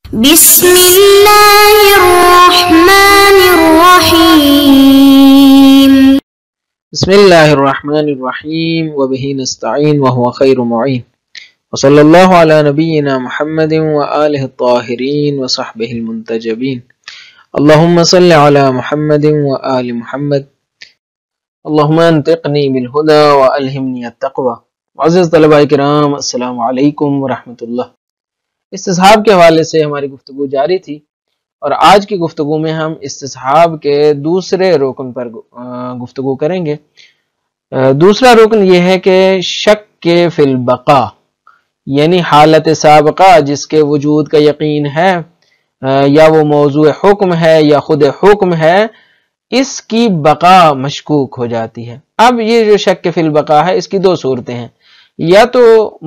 بسم الله الرحمن الرحيم. بسم الله الرحمن الرحيم وبه نستعين وهو خير معين وصلى الله على نبينا محمد وآله الطاهرين وصحبه المنتجبين. اللهم صل على محمد وآل محمد. اللهم انطقني بالهدى وألهمني التقوى. معزز طلباء کرام، السلام علیکم ورحمۃ اللہ۔ استصحاب کے حوالے سے ہماری گفتگو جاری تھی اور آج کی گفتگو میں ہم استصحاب کے دوسرے رکن پر گفتگو کریں گے۔ دوسرا رکن یہ ہے کہ شک فی البقاء، یعنی حالت سابقہ جس کے وجود کا یقین ہے یا وہ موضوع حکم ہے یا خود حکم ہے، اس کی بقا مشکوک ہو جاتی ہے۔ اب یہ جو شک فی البقاء ہے، اس کی دو صورتیں ہیں، یا تو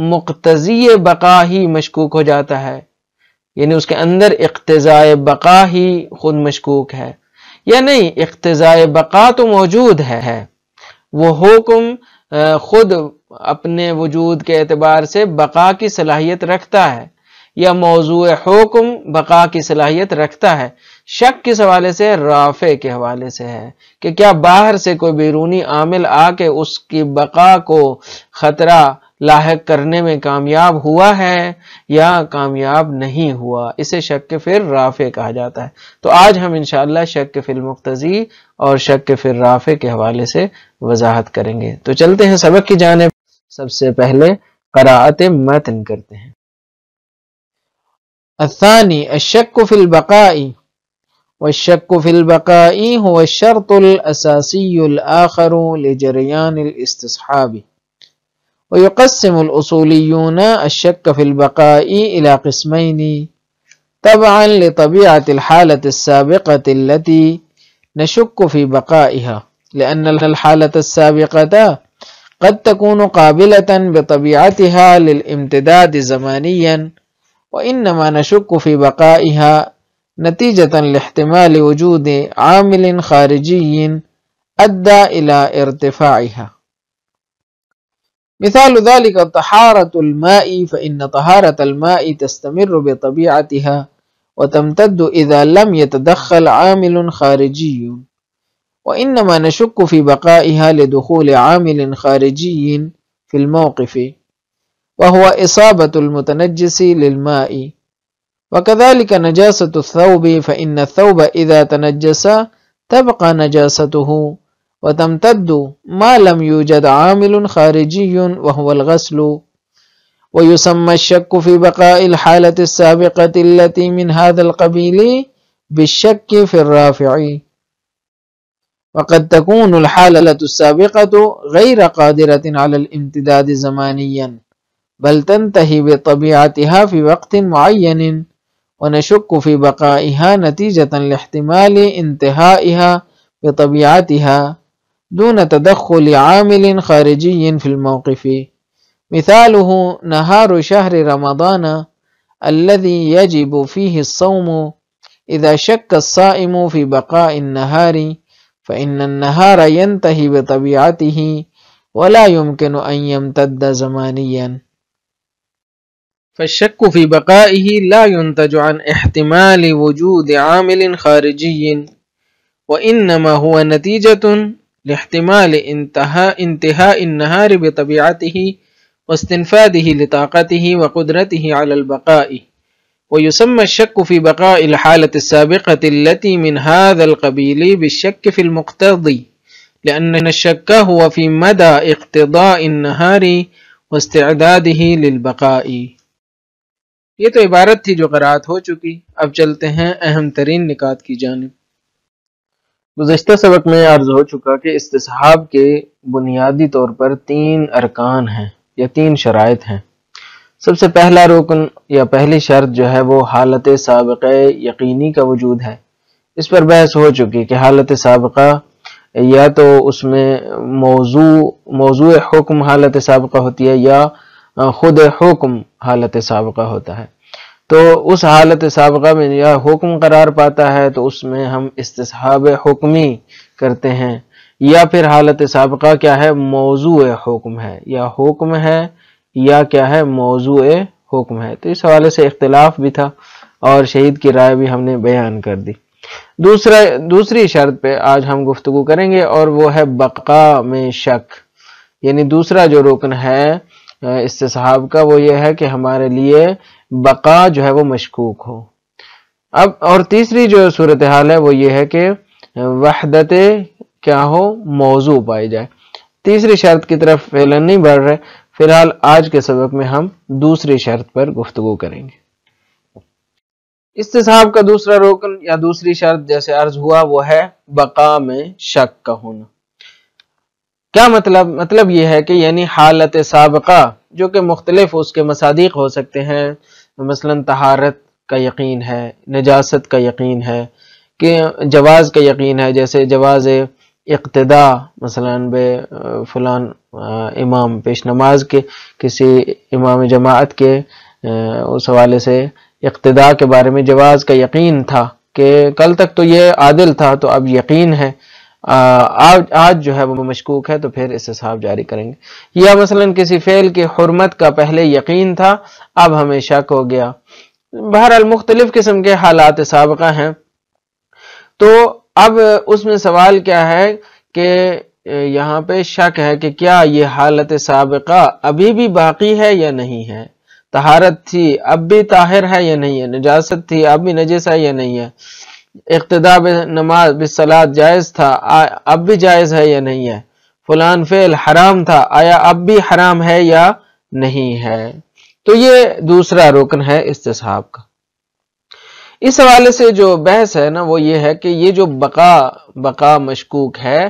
مقتضی بقا ہی مشکوک ہو جاتا ہے، یعنی اس کے اندر اقتضاء بقا ہی خود مشکوک ہے، یا نہیں اقتضاء بقا تو موجود ہے، وہ حکم خود اپنے وجود کے اعتبار سے بقا کی صلاحیت رکھتا ہے، یا موضوع حکم بقا کی صلاحیت رکھتا ہے۔ شک کس حوالے سے؟ رافع کے حوالے سے ہے کہ کیا باہر سے کوئی بیرونی عامل آ کے اس کی بقا کو خطرہ لاحق کرنے میں کامیاب ہوا ہے یا کامیاب نہیں ہوا، اسے شک فی الرافع کہا جاتا ہے۔ تو آج ہم انشاءاللہ شک فی المقتضی اور شک فی الرافع کے حوالے سے وضاحت کریں گے۔ تو چلتے ہیں سبق کی جانب۔ سب سے پہلے قراءت متن کرتے ہیں۔ الثانی الشک فی البقاء، والشک فی البقاء هو الشرط الاساسی الآخر لجریان الاستصحاب، ويقسم الأصوليون الشك في البقاء إلى قسمين تبعا لطبيعة الحالة السابقة التي نشك في بقائها، لأن الحالة السابقة قد تكون قابلة بطبيعتها للامتداد زمانيا، وإنما نشك في بقائها نتيجة لاحتمال وجود عامل خارجي أدى إلى ارتفاعها. مثال ذلك طهارة الماء، فإن طهارة الماء تستمر بطبيعتها وتمتد إذا لم يتدخل عامل خارجي، وإنما نشك في بقائها لدخول عامل خارجي في الموقف، وهو إصابة المتنجس للماء. وكذلك نجاسة الثوب، فإن الثوب إذا تنجس تبقى نجاسته وتمتد ما لم يوجد عامل خارجي وهو الغسل. ويسمى الشك في بقاء الحالة السابقة التي من هذا القبيل بالشك في الرافع، وقد تكون الحالة السابقة غير قادرة على الامتداد زمانيا، بل تنتهي بطبيعتها في وقت معين، ونشك في بقائها نتيجة لاحتمال انتهائها بطبيعتها دون تدخل عامل خارجي في الموقف. مثاله نهار شهر رمضان الذي يجب فيه الصوم، إذا شك الصائم في بقاء النهار فإن النهار ينتهي بطبيعته ولا يمكن أن يمتد زمانيا. فالشك في بقائه لا ينتج عن احتمال وجود عامل خارجي، وإنما هو نتيجة لاحتمال انتهاء النهار بطبيعته واستنفاده لطاقته وقدرته على البقاء. ويسمى الشك في بقاء الحالة السابقة التي من هذا القبيل بالشك في المقتضي، لأن الشك هو في مدى اقتضاء النهار واستعداده للبقاء۔ یہ تو عبارت تھی جو قرأت ہو چکی، اب چلتے ہیں اہم ترین نکات کی جانب۔ گزشتہ سبق میں عرض ہو چکا کہ استصحاب کے بنیادی طور پر 3 ارکان ہیں یا 3 شرائط ہیں۔ سب سے پہلا رکن یا پہلی شرط جو ہے وہ حالت سابقہ یقینی کا وجود ہے۔ اس پر بحث ہو چکی کہ حالت سابقہ یا تو اس میں موضوع حکم حالت سابقہ ہوتی ہے یا خود حکم حالت سابقہ ہوتا ہے۔ تو اس حالت سابقہ میں یا حکم قرار پاتا ہے تو اس میں ہم استصحاب حکمی کرتے ہیں، یا پھر حالت سابقہ کیا ہے؟ موضوع حکم ہے، یا حکم ہے یا کیا ہے؟ موضوع حکم ہے۔ تو اس حوالے سے اختلاف بھی تھا۔ اور شہید کی رائے بھی ہم نے بیان کر دی۔ دوسری شرط پہ آج ہم گفتگو کریں گے، اور وہ ہے بقا میں شک، یعنی دوسرا جو رکن ہے استصحاب کا وہ یہ ہے کہ ہمارے لیے بقا جو ہے وہ مشکوک ہو۔ اب اور تیسری جو صورتحال ہے وہ یہ ہے کہ وحدت کیا ہو، موضوع پائی جائے۔ تیسری شرط کی طرف فعلاً نہیں بڑھ رہے، فی الحال آج کے سبق میں ہم دوسری شرط پر گفتگو کریں گے۔ استصحاب کا دوسرا رکن یا دوسری شرط جیسے عرض ہوا وہ ہے بقا میں شک کا ہونا۔ کیا مطلب یہ ہے کہ یعنی حالت سابقہ جو کہ مختلف اس کے مصادیق ہو سکتے ہیں، مثلا طہارت کا یقین ہے، نجاست کا یقین ہے، کہ جواز کا یقین ہے، جیسے جواز اقتدا مثلا بے فلان امام پیش نماز کے، کسی امام جماعت کے اس حوالے سے اقتدا کے بارے میں جواز کا یقین تھا کہ کل تک تو یہ عادل تھا تو اب یقین ہے، آج جو ہے وہ مشکوک ہے، تو پھر استصحاب جاری کریں گے۔ یا مثلا کسی فعل کی حرمت کا پہلے یقین تھا، اب ہمیں شک ہو گیا۔ بہرحال مختلف قسم کے حالات سابقہ ہیں، تو اب اس میں سوال کیا ہے کہ یہاں پہ شک ہے کہ کیا یہ حالت سابقہ ابھی بھی باقی ہے یا نہیں ہے، طہارت تھی اب بھی طاہر ہے یا نہیں ہے، نجاست تھی اب بھی نجس ہے یا نہیں ہے، اقتداء نماز بالصلاۃ جائز تھا اب بھی جائز ہے یا نہیں ہے، فلان فعل حرام تھا آیا اب بھی حرام ہے یا نہیں ہے۔ تو یہ دوسرا رکن ہے استصحاب کا۔ اس حوالے سے جو بحث ہے نا وہ یہ ہے کہ یہ جو بقا مشکوک ہے،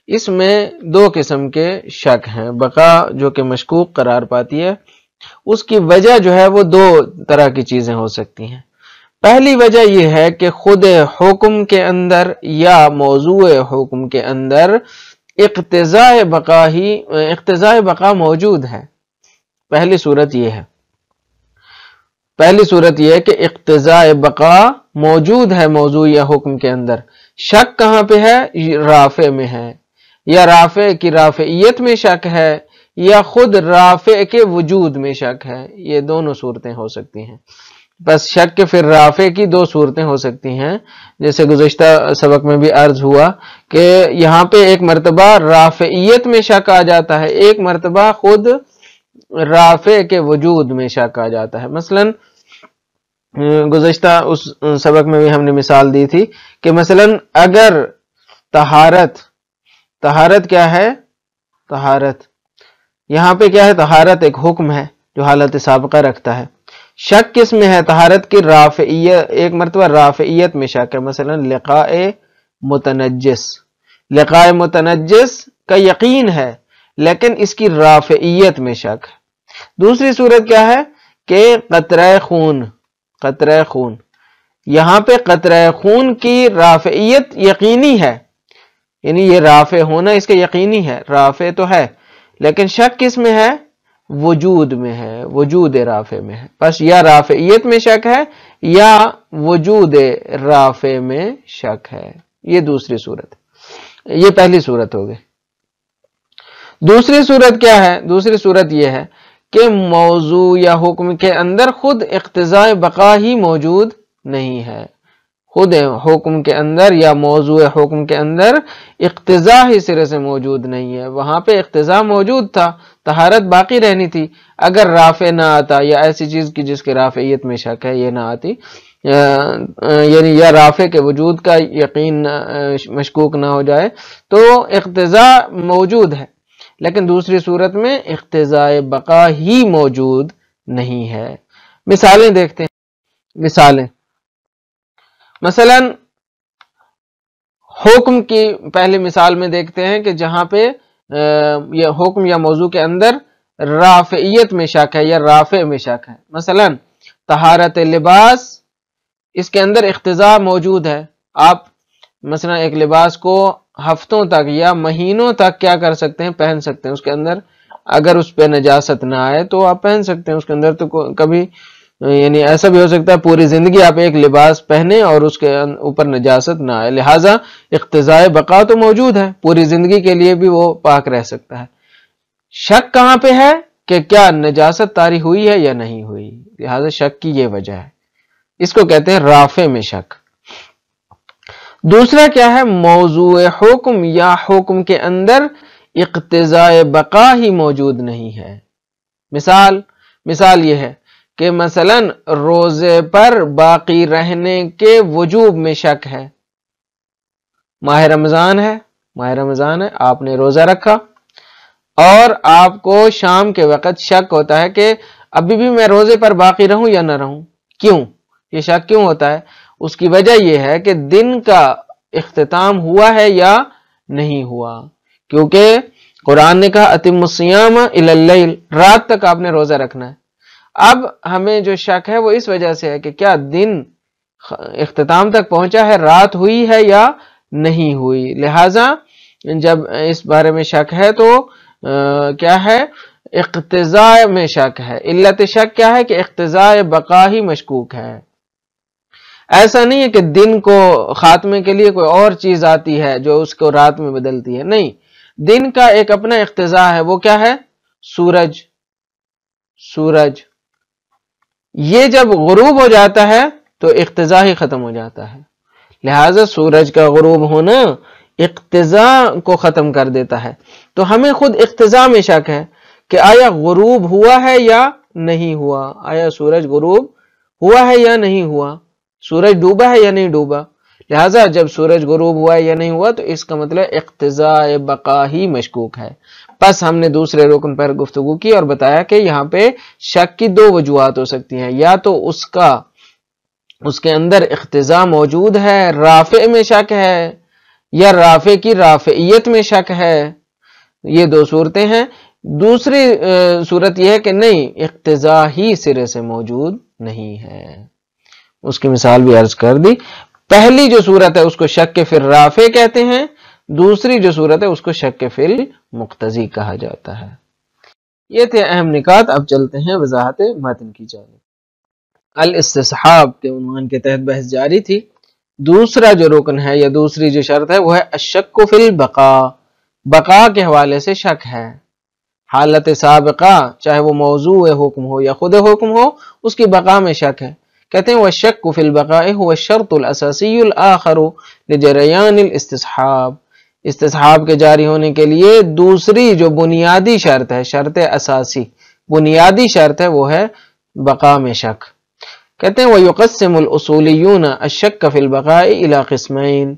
اس میں دو قسم کے شک ہیں۔ بقا جو کہ مشکوک قرار پاتی ہے، اس کی وجہ جو ہے وہ دو طرح کی چیزیں ہو سکتی ہیں۔ پہلی وجہ یہ ہے کہ خود حکم کے اندر یا موضوع حکم کے اندر اقتضاء بقا موجود ہے۔ پہلی صورت یہ ہے کہ اقتضاء بقا موجود ہے موضوع یا حکم کے اندر۔ شک کہاں پہ ہے؟ رافع میں ہے، یا رافع کی رافعیت میں شک ہے، یا خود رافع کے وجود میں شک ہے۔ یہ دونوں صورتیں ہو سکتی ہیں۔ بس شک کے پھر رافع کی دو صورتیں ہو سکتی ہیں، جیسے گزشتہ سبق میں بھی عرض ہوا کہ یہاں پہ ایک مرتبہ رافعیت میں شک آ جاتا ہے، ایک مرتبہ خود رافع کے وجود میں شک آ جاتا ہے۔ مثلا گزشتہ اس سبق میں بھی ہم نے مثال دی تھی کہ مثلا اگر طہارت کیا ہے؟ طہارت یہاں پہ کیا ہے؟ طہارت ایک حکم ہے جو حالت سابقہ رکھتا ہے۔ شک کس میں ہے؟ طہارت کی رافعیت، ایک مرتبہ رافعیت میں شک ہے، مثلا لقاء متنجس کا یقین ہے لیکن اس کی رافعیت میں شک ہے۔ دوسری صورت کیا ہے کہ قطرہ خون، یہاں پہ قطرہ خون کی رافعیت یقینی ہے، یعنی یہ رافع ہونا اس کا یقینی ہے، رافع تو ہے لیکن شک کس میں ہے؟ وجود میں ہے، وجود رافع میں ہے۔ بس یا رافعیت میں شک ہے یا وجود رافع میں شک ہے۔ یہ دوسری صورت، یہ پہلی صورت ہو گئی۔ دوسری صورت کیا ہے؟ دوسری صورت یہ ہے کہ موضوع یا حکم کے اندر خود اقتضاء بقا ہی موجود نہیں ہے، خود حکم کے اندر یا موضوع حکم کے اندر اقتضاء ہی سرے سے موجود نہیں ہے۔ وہاں پہ اقتضاء موجود تھا، طہارت باقی رہنی تھی، اگر رافع نہ آتا یا ایسی چیز کی جس کے رافعیت میں شک ہے یہ نہ آتی، یعنی یا رافع کے وجود کا یقین مشکوک نہ ہو جائے، تو اقتضاء موجود ہے، لیکن دوسری صورت میں اقتضاء بقا ہی موجود نہیں ہے۔ مثالیں دیکھتے ہیں۔ مثلا حکم کی پہلی مثال میں دیکھتے ہیں کہ جہاں پہ یہ حکم یا موضوع کے اندر رافعیت میں شک ہے یا رافع میں شک ہے۔ مثلا طہارت لباس، اس کے اندر اقتضاء موجود ہے، آپ مثلا ایک لباس کو ہفتوں تک یا مہینوں تک کیا کر سکتے ہیں؟ پہن سکتے ہیں، اس کے اندر اگر اس پہ نجاست نہ آئے تو آپ پہن سکتے ہیں، اس کے اندر تو کبھی یعنی ایسا بھی ہو سکتا ہے پوری زندگی آپ ایک لباس پہنے اور اس کے اوپر نجاست نہ آئے، لہٰذا اقتضاء بقا تو موجود ہے، پوری زندگی کے لیے بھی وہ پاک رہ سکتا ہے۔ شک کہاں پہ ہے کہ کیا نجاست طاری ہوئی ہے یا نہیں ہوئی، لہٰذا شک کی یہ وجہ ہے۔ اس کو کہتے ہیں رافع میں شک۔ دوسرا کیا ہے؟ موضوع حکم یا حکم کے اندر اقتضاء بقا ہی موجود نہیں ہے۔ مثال یہ ہے کہ مثلا روزے پر باقی رہنے کے وجوب میں شک ہے۔ ماہ رمضان ہے، آپ نے روزہ رکھا اور آپ کو شام کے وقت شک ہوتا ہے کہ ابھی بھی میں روزے پر باقی رہوں یا نہ رہوں۔ کیوں؟ یہ شک کیوں ہوتا ہے؟ اس کی وجہ یہ ہے کہ دن کا اختتام ہوا ہے یا نہیں ہوا، کیونکہ قرآن نے کہا اتم الصیام الی اللیل، رات تک آپ نے روزہ رکھنا ہے۔ اب ہمیں جو شک ہے وہ اس وجہ سے ہے کہ کیا دن اختتام تک پہنچا ہے، رات ہوئی ہے یا نہیں ہوئی، لہذا جب اس بارے میں شک ہے تو کیا ہے؟ اقتضاء میں شک ہے۔ علت شک کیا ہے؟ کہ اقتضاء بقا ہی مشکوک ہے۔ ایسا نہیں ہے کہ دن کو خاتمے کے لیے کوئی اور چیز آتی ہے جو اس کو رات میں بدلتی ہے، نہیں، دن کا ایک اپنا اقتضاء ہے، وہ کیا ہے؟ سورج یہ جب غروب ہو جاتا ہے تو اقتضاء ہی ختم ہو جاتا ہے، لہذا سورج کا غروب ہونا اقتضاء کو ختم کر دیتا ہے۔ تو ہمیں خود اقتضاء میں شک ہے کہ آیا غروب ہوا ہے یا نہیں ہوا، آیا سورج غروب ہوا ہے یا نہیں ہوا، سورج ڈوبا ہے یا نہیں ڈوبا، لہذا جب سورج غروب ہوا ہے یا نہیں ہوا تو اس کا مطلب اقتضاء بقا ہی مشکوک ہے۔ پس ہم نے دوسرے رکن پر گفتگو کی اور بتایا کہ یہاں پہ شک کی دو وجوہات ہو سکتی ہیں، یا تو اس کے اندر اقتضاء موجود ہے، رافع میں شک ہے، یا رافع کی رافعیت میں شک ہے، یہ دو صورتیں ہیں۔ دوسری صورت یہ ہے کہ نہیں، اقتضاء ہی سرے سے موجود نہیں ہے، اس کی مثال بھی عرض کر دی۔ پہلی جو صورت ہے اس کو شک فی الرافع کہتے ہیں، دوسری جو صورت ہے اس کو شک فی المقتضی کہا جاتا ہے۔ یہ تھے اہم نکات، اب چلتے ہیں وضاحت متن کی جانب۔ الاستصحاب کے عنوان کے تحت بحث جاری تھی۔ دوسرا جو رکن ہے یا دوسری جو شرط ہے وہ ہے الشک فی البقا، بقا کے حوالے سے شک ہے۔ حالت سابقہ چاہے وہ موضوع حکم ہو یا خود حکم ہو، اس کی بقا میں شک ہے۔ کہتے ہیں وَالشَّكُّ فِي الْبَقَاءِ هُوَ الشَّرْطُ الْأَسَاسِيُّ الْآخَرُ لِجَرَيَانِ الْاسْتِصْحَاب، استصحاب کے جاری ہونے کے لیے دوسری جو بنیادی شرط ہے، شرط اساسی بنیادی شرط ہے، وہ ہے بقا میں شک۔ کہتے ہیں وَيُقَسِّمُ الْأُصُولِيُّونَ الشَّكَّ فِي الْبَقَاءِ إِلَى قِسْمَيْن،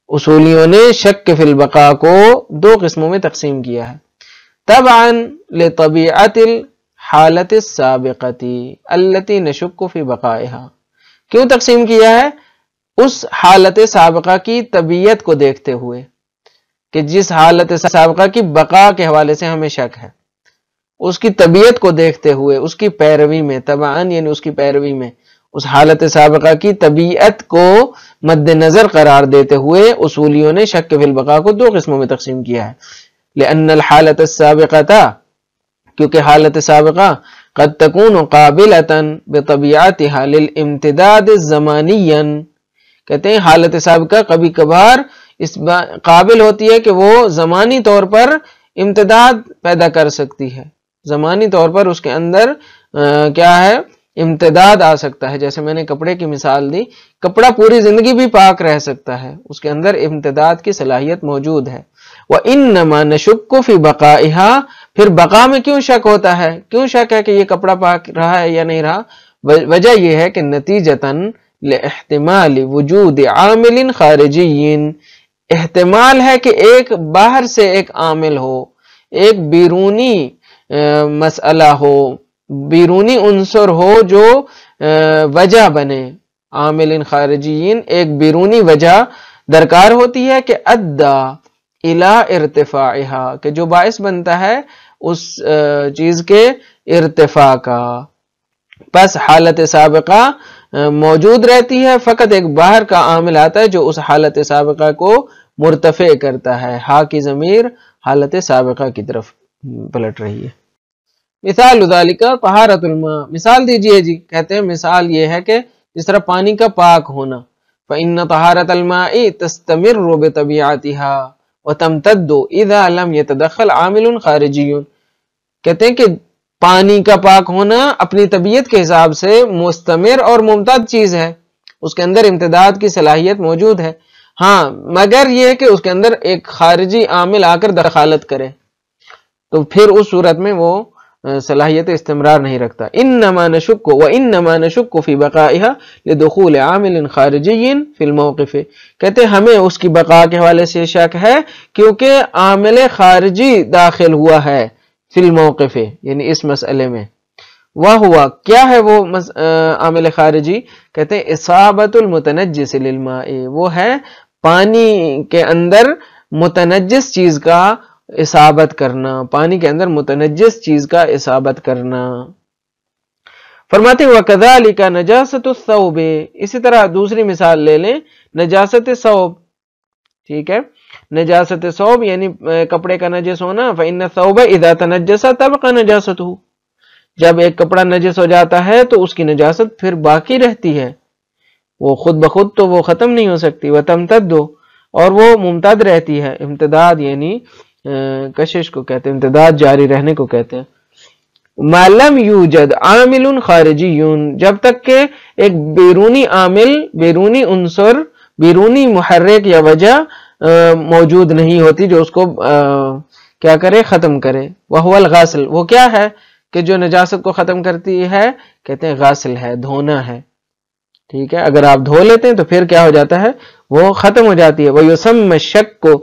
اصولیوں نے شک فی البقاء کو دو قسموں میں تقسیم کیا ہے۔ تبعاً لطبیعت الحالت السابقتی التي نشک فی بقائها، کیوں تقسیم کیا ہے؟ اس حالت سابقہ کی طبیعت کو دیکھتے ہوئے کہ جس حالت سابقہ کی بقا کے حوالے سے ہمیں شک ہے، اس کی طبیعت کو دیکھتے ہوئے، اس کی پیروی میں، تبعاً یعنی اس کی پیروی میں، اس حالت سابقہ کی طبیعت کو مد نظر قرار دیتے ہوئے اصولیوں نے شک فی البقاء کو دو قسموں میں تقسیم کیا ہے۔ لأن الحالت السابقہ، کیونکہ حالت سابقہ قد تکون قابلۃ بطبیعتها للامتداد زمانیا، کہتے ہیں حالت سابقہ کبھی کبھار اس قابل ہوتی ہے کہ وہ زمانی طور پر امتداد پیدا کر سکتی ہے، زمانی طور پر اس کے اندر کیا ہے؟ امتداد آ سکتا ہے۔ جیسے میں نے کپڑے کی مثال دی، کپڑا پوری زندگی بھی پاک رہ سکتا ہے، اس کے اندر امتداد کی صلاحیت موجود ہے۔ وَإِنَّمَا نَشُكُّ فِي بَقَائِهَا، پھر بقا میں کیوں شک ہوتا ہے؟ کیوں شک ہے کہ یہ کپڑا پاک رہا ہے یا نہیں رہا؟ وجہ یہ ہے کہ نتیجتاً لِاحْتِمَالِ وُجُودِ عامل خارجی، احتمال ہے کہ ایک باہر سے ایک عامل ہو، ایک بیرونی مسئلہ ہو، بیرونی عنصر ہو جو وجہ بنے، عامل خارجین، ایک بیرونی وجہ درکار ہوتی ہے کہ ادا الی ارتفاعها، کہ جو باعث بنتا ہے اس چیز کے ارتفاع کا۔ پس حالت سابقہ موجود رہتی ہے، فقط ایک باہر کا عامل آتا ہے جو اس حالت سابقہ کو مرتفع کرتا ہے۔ ہا کی ضمیر حالت سابقہ کی طرف پلٹ رہی ہے۔ مثال ذالک طہارت الماء، مثال دیجئے جی۔ کہتے ہیں مثال یہ ہے کہ جس طرح پانی کا پاک ہونا، فإن طہارت الماء تستمر بطبیعتها وتمتد اذا لم يتدخل عامل خارجی، کہتے ہیں کہ پانی کا پاک ہونا اپنی طبیعت کے حساب سے مستمر اور ممتد چیز ہے، اس کے اندر امتداد کی صلاحیت موجود ہے، ہاں مگر یہ کہ اس کے اندر ایک خارجی عامل آ کر دخالت کرے تو پھر اس صورت میں وہ صلاحیت استمرار نہیں رکھتا۔ انما نشک وانما نشک فی بقائها لدخول عامل خارجی فی الموقف، کہتے ہیں ہمیں اس کی بقا کے حوالے سے شک ہے کیونکہ عامل خارجی داخل ہوا ہے فی الموقف، یعنی اس مسئلے میں۔ وہ ہوا کیا ہے وہ عامل خارجی؟ کہتے ہیں اصابت المتنجس للماء، وہ ہے پانی کے اندر متنجس چیز کا اصابت کرنا، پانی کے اندر متنجس چیز کا اصابت کرنا۔ فرماتے ہیں وَكَذَلِكَ نَجَاسَةُ الثَّوْبِ، اسی طرح دوسری مثال لے لیں نجاست ثوب، ٹھیک ہے، نجاست ثوب یعنی کپڑے کا نجس ہونا، فَإِنَّ الثَّوْبَ إِذَا تَنَجَّسَ تَبْقَى نَجَاسَتُهُ، جب ایک کپڑا نجس ہو جاتا ہے تو اس کی نجاست پھر باقی رہتی ہے، وہ خود بخود تو وہ ختم نہیں ہو سکتی، وَتَمْتَدُّ، اور وہ ممتد رہتی ہے، امتداد یعنی کشش کو کہتے ہیں، امتداد جاری رہنے کو کہتے ہیں۔ مَا لَمْ يُوجَدْ عَامِلٌ خَارِجِيٌّ، جب تک کہ ایک بیرونی عامل، بیرونی عنصر، بیرونی محرک یا وجہ موجود نہیں ہوتی جو اس کو کیا کرے، ختم کرے۔ وَهُوَ الْغَاسِلُ، وہ کیا ہے کہ جو نجاست کو ختم کرتی ہے؟ کہتے ہیں غاسل ہے، دھونا ہے، ٹھیک ہے، اگر آپ دھو لیتے ہیں تو پھر کیا ہو جاتا ہے، وہ ختم ہو جاتی ہے۔ وَيُسَمَّ الشَّكُّ،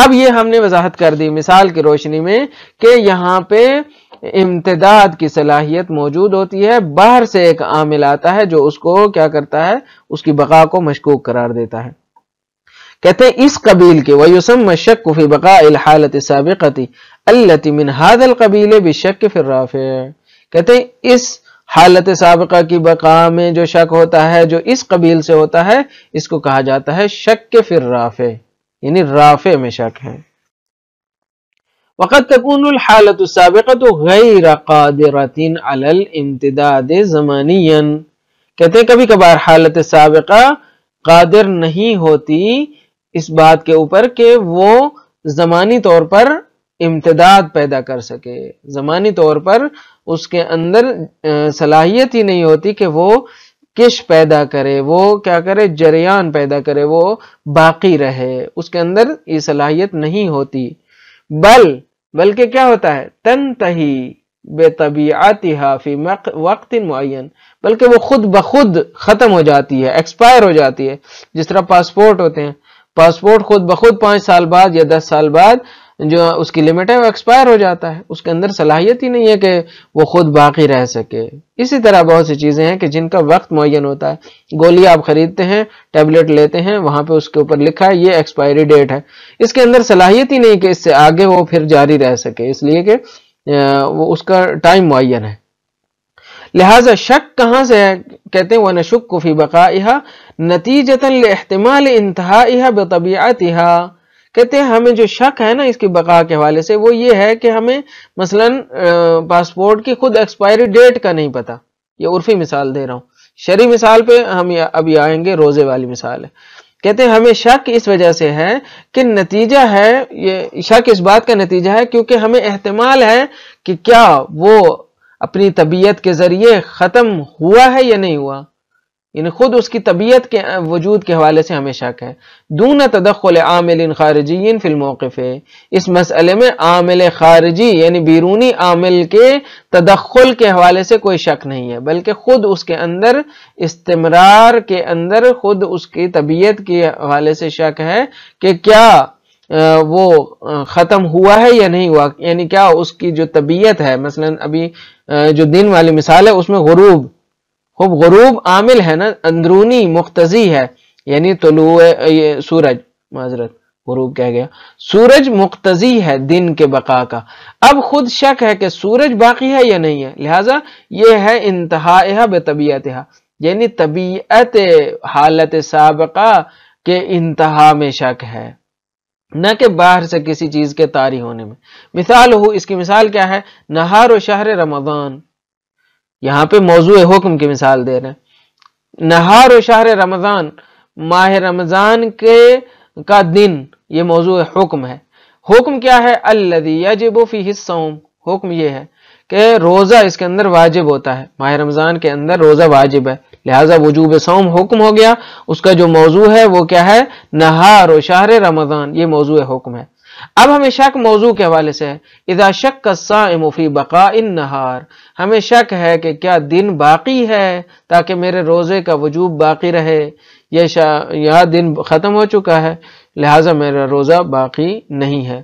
اب یہ ہم نے وضاحت کر دی مثال کی روشنی میں کہ یہاں پہ امتداد کی صلاحیت موجود ہوتی ہے، باہر سے ایک عامل آتا ہے جو اس کو کیا کرتا ہے، اس کی بقا کو مشکوک قرار دیتا ہے۔ کہتے ہیں اس قبیل کے وَيُسَمَّ الشَّكُّ فِي بَقَاءِ الْحَالَةِ السَّابِقَةِ الَّتِي مِنْ هَذَا الْقَبِيلِ بِالشَّكِّ فِي الرَّافِعِ، کہتے ہیں اس حالت سابقہ کی بقا میں جو شک ہوتا ہے جو اس قبیل سے ہوتا ہے اس کو کہا جاتا ہے شک فی الرافع، یعنی رافع میں شک ہے۔ وقد تكون الحالة السابقة غیر قادرة على الامتداد زمانيا، کہتے ہیں کبھی کبھار حالت سابقہ قادر نہیں ہوتی اس بات کے اوپر کہ وہ زمانی طور پر امتداد پیدا کر سکے، زمانی طور پر اس کے اندر صلاحیت ہی نہیں ہوتی کہ وہ کش پیدا کرے، وہ کیا کرے، جریان پیدا کرے، وہ باقی رہے، اس کے اندر یہ صلاحیت نہیں ہوتی، بلکہ کیا ہوتا ہے، تنتہی بطبیعتها فی وقت معین، بلکہ وہ خود بخود ختم ہو جاتی ہے، ایکسپائر ہو جاتی ہے، جس طرح پاسپورٹ ہوتے ہیں، پاسپورٹ خود بخود 5 سال بعد یا 10 سال بعد جو اس کی لمٹ ہے وہ ایکسپائر ہو جاتا ہے، اس کے اندر صلاحیت ہی نہیں ہے کہ وہ خود باقی رہ سکے۔ اسی طرح بہت سی چیزیں ہیں کہ جن کا وقت معین ہوتا ہے، گولی آپ خریدتے ہیں، ٹیبلٹ لیتے ہیں، وہاں پہ اس کے اوپر لکھا ہے یہ ایکسپائری ڈیٹ ہے، اس کے اندر صلاحیت ہی نہیں کہ اس سے آگے وہ پھر جاری رہ سکے، اس لیے کہ وہ اس کا ٹائم معین ہے۔ لہٰذا شک کہاں سے ہے؟ کہتے ہیں وَنَشُكُّ فِي بَقَائِهَا نَتِيجَةً لِاحْتِمَالِ انْتِهَائِهَا بِطَبِيعَتِهَا، کہتے ہیں ہمیں جو شک ہے نا اس کی بقا کے حوالے سے وہ یہ ہے کہ ہمیں مثلا پاسپورٹ کی خود ایکسپائری ڈیٹ کا نہیں پتا، یہ عرفی مثال دے رہا ہوں، شرعی مثال پہ ہم ابھی آئیں گے، روزے والی مثال ہے۔ کہتے ہیں ہمیں شک اس وجہ سے ہے کہ نتیجہ ہے، یہ شک اس بات کا نتیجہ ہے کیونکہ ہمیں احتمال ہے کہ کیا وہ اپنی طبیعت کے ذریعے ختم ہوا ہے یا نہیں ہوا، یعنی خود اس کی طبیعت کے وجود کے حوالے سے ہمیں شک ہے۔ دون تدخل عامل خارجی فی الموقف، اس مسئلے میں عامل خارجی یعنی بیرونی عامل کے تدخل کے حوالے سے کوئی شک نہیں ہے، بلکہ خود اس کے اندر استمرار کے اندر خود اس کی طبیعت کے حوالے سے شک ہے کہ کیا وہ ختم ہوا ہے یا نہیں ہوا، یعنی کیا اس کی جو طبیعت ہے، مثلا ابھی جو دن والی مثال ہے اس میں غروب عامل ہے نا، اندرونی مقتضی ہے، یعنی طلوع سورج، معذرت غروب کہہ گیا، سورج مقتضی ہے دن کے بقا کا، اب خود شک ہے کہ سورج باقی ہے یا نہیں ہے، لہٰذا یہ ہے انتہائها بطبیعتها، یعنی طبیعت حالت سابقہ کے انتہا میں شک ہے، نہ کہ باہر سے کسی چیز کے طاری ہونے میں۔ مثال ہو، اس کی مثال کیا ہے، نہار و شہر رمضان، یہاں پہ موضوع حکم کی مثال دے رہے ہیں، نہار و شہر رمضان، ماہ رمضان کا دن، یہ موضوع حکم ہے۔ حکم کیا ہے؟ الذی یجب فیہ الصوم، حکم یہ ہے کہ روزہ اس کے اندر واجب ہوتا ہے، ماہ رمضان کے اندر روزہ واجب ہے، لہٰذا وجوب صوم حکم ہو گیا۔ اس کا جو موضوع ہے وہ کیا ہے؟ نہار و شہر رمضان، یہ موضوع حکم ہے۔ اب ہمیں شک موضوع کے حوالے سے ہے، اذا شک الصائم فی بقاء النہار، ہمیں شک ہے کہ کیا دن باقی ہے تاکہ میرے روزے کا وجوب باقی رہے، یا دن ختم ہو چکا ہے لہٰذا میرا روزہ باقی نہیں ہے،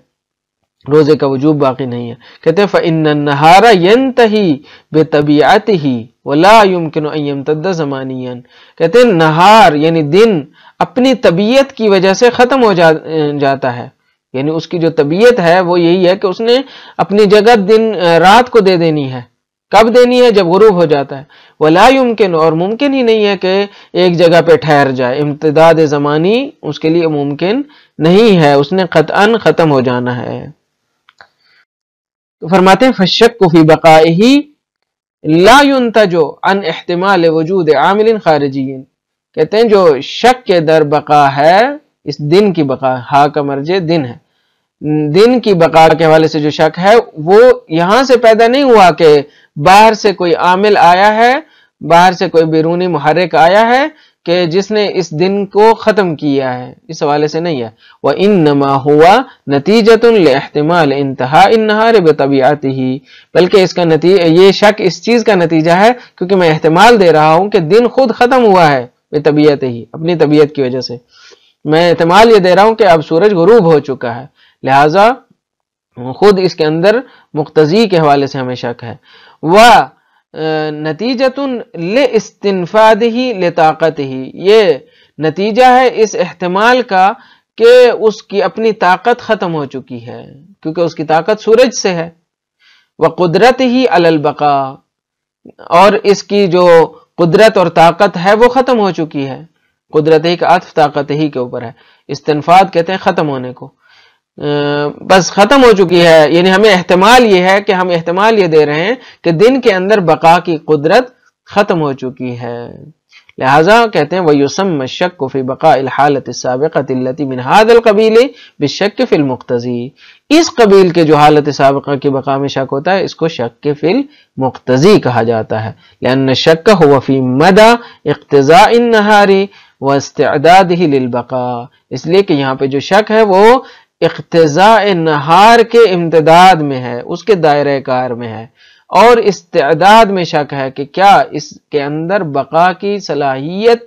روزے کا وجوب باقی نہیں ہے۔ کہتے ہیں فَإِنَّ النَّهَارَ يَنْتَهِي بِطَبِيعَتِهِ وَلَا يُمْكِنُ أَن يَمْتَدَّ زَمَانِيًّا، کہتے ہیں نہار یعنی دن اپنی طبیعت کی وجہ سے ختم ہو جاتا ہے، یعنی اس کی جو طبیعت ہے وہ یہی ہے کہ اس نے اپنی جگہ دن رات کو دے دینی ہے۔ کب دینی ہے؟ جب غروب ہو جاتا ہے۔ وَلَا يُمْكِنُ، اور ممکن ہی نہیں ہے کہ ایک جگہ پہ ٹھہر جائے، امتداد زمانی اس کے لیے ممکن نہیں ہے، اس نے قطعاً ختم ہو جانا ہے۔ تو فرماتے ہیں فَالشَّكُّ فِي بَقَائِهِ لَا يُنْتَجُ عَنْ احتمال وجود عامل خارجی، کہتے ہیں جو شک کے در بقا ہے، اس دن کی بقا، ہا کا مرجع دن ہے، دن کی بقا کے حوالے سے جو شک ہے وہ یہاں سے پیدا نہیں ہوا کہ باہر سے کوئی عامل آیا ہے، باہر سے کوئی بیرونی محرک آیا ہے کہ جس نے اس دن کو ختم کیا ہے، اس حوالے سے نہیں ہے۔ وَإِنَّمَا هُوَ نَتِيجَةٌ لِاحْتِمَالِ انتہاء النَّهَارِ بِطَبِيعَتِهِ، بلکہ اس کا یہ شک اس چیز کا نتیجہ ہے کیونکہ میں احتمال دے رہا ہوں کہ دن خود ختم ہوا ہے بِطَبِيعَتِهِ، اپنی طبیعت کی وجہ سے، میں احتمال یہ دے رہا ہوں کہ اب سورج غروب ہو چکا ہے، لہٰذا خود اس کے اندر مقتضی کے حوالے سے ہمیں شک ہے۔ نتیجۃ لاستنفاده لطاقته، یہ نتیجہ ہے اس احتمال کا کہ اس کی اپنی طاقت ختم ہو چکی ہے، کیونکہ اس کی طاقت سورج سے ہے۔ وقدرته علی البقاء، اور اس کی جو قدرت اور طاقت ہے وہ ختم ہو چکی ہے، قدرت ہی کا عطف طاقت ہی کے اوپر ہے، استنفاد کہتے ہیں ختم ہونے کو، بس ختم ہو چکی ہے، یعنی ہمیں احتمال یہ ہے کہ ہم احتمال یہ دے رہے ہیں کہ دن کے اندر بقا کی قدرت ختم ہو چکی ہے، لہٰذا کہتے ہیں وَيُسَمَّ الشَّكُّ فِي بَقَاءِ الْحَالَةِ السَّابِقَةِ الَّتِي مِنْ هَذَا الْقَبِيلِ بِالشَّكِّ فِي الْمُقْتَضِي، اس قبیل کے جو حالت سابقہ کی بقا میں شک ہوتا ہے اس کو شک فی المقتضی کہا جاتا ہے، لأن الشک هو فی مدى اقتضاء النہار واستعداده للبقاء، اس لیے کہ یہاں پہ جو شک ہے وہ اقتضاء نہار کے امتداد میں ہے، اس کے دائرہ کار میں ہے، اور استعداد میں شک ہے کہ کیا اس کے اندر بقا کی صلاحیت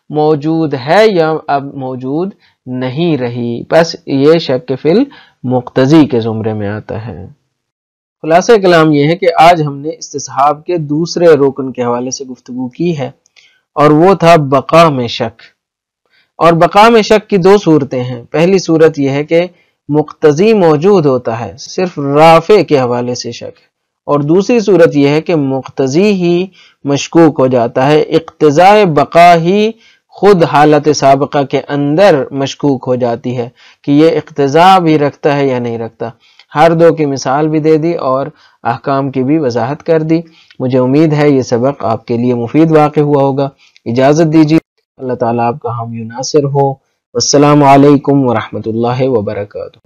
موجود ہے یا اب موجود نہیں رہی، بس یہ شک فی المقتضی کے زمرے میں آتا ہے۔ خلاصہ کلام یہ ہے کہ آج ہم نے استصحاب کے دوسرے رکن کے حوالے سے گفتگو کی ہے، اور وہ تھا بقا میں شک۔ اور بقا میں شک کی دو صورتیں ہیں، پہلی صورت یہ ہے کہ مقتضی موجود ہوتا ہے، صرف رافع کے حوالے سے شک ہے، اور دوسری صورت یہ ہے کہ مقتضی ہی مشکوک ہو جاتا ہے، اقتضاء بقا ہی خود حالت سابقہ کے اندر مشکوک ہو جاتی ہے کہ یہ اقتضاء بھی رکھتا ہے یا نہیں رکھتا۔ ہر دو کی مثال بھی دے دی اور احکام کی بھی وضاحت کر دی۔ مجھے امید ہے یہ سبق آپ کے لیے مفید واقع ہوا ہوگا۔ اجازت دیجیے، اللہ تعالیٰ آپ کا حامی و ناصر ہو۔ السلام علیکم ورحمۃ اللہ وبرکاتہ۔